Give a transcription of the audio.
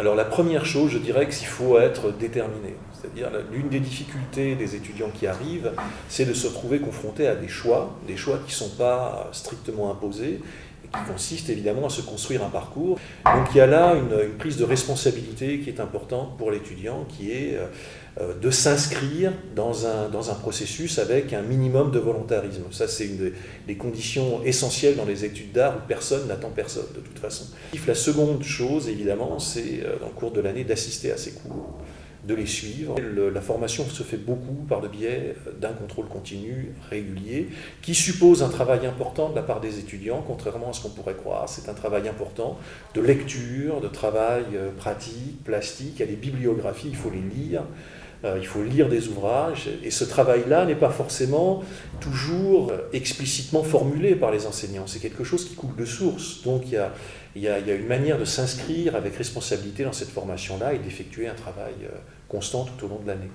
Alors la première chose, je dirais qu'il faut être déterminé. C'est-à-dire l'une des difficultés des étudiants qui arrivent, c'est de se retrouver confrontés à des choix qui ne sont pas strictement imposés, et qui consistent évidemment à se construire un parcours. Donc il y a là une prise de responsabilité qui est importante pour l'étudiant, qui est de s'inscrire dans un processus avec un minimum de volontarisme. Ça, c'est une des conditions essentielles dans les études d'art où personne n'attend personne, de toute façon. La seconde chose, évidemment, c'est, dans le cours de l'année, d'assister à ces cours, de les suivre. La formation se fait beaucoup par le biais d'un contrôle continu, régulier, qui suppose un travail important de la part des étudiants, contrairement à ce qu'on pourrait croire. C'est un travail important de lecture, de travail pratique, plastique. Il y a des bibliographies, il faut les lire. Il faut lire des ouvrages, et ce travail-là n'est pas forcément toujours explicitement formulé par les enseignants. C'est quelque chose qui coule de source. Donc il y a une manière de s'inscrire avec responsabilité dans cette formation-là et d'effectuer un travail constant tout au long de l'année.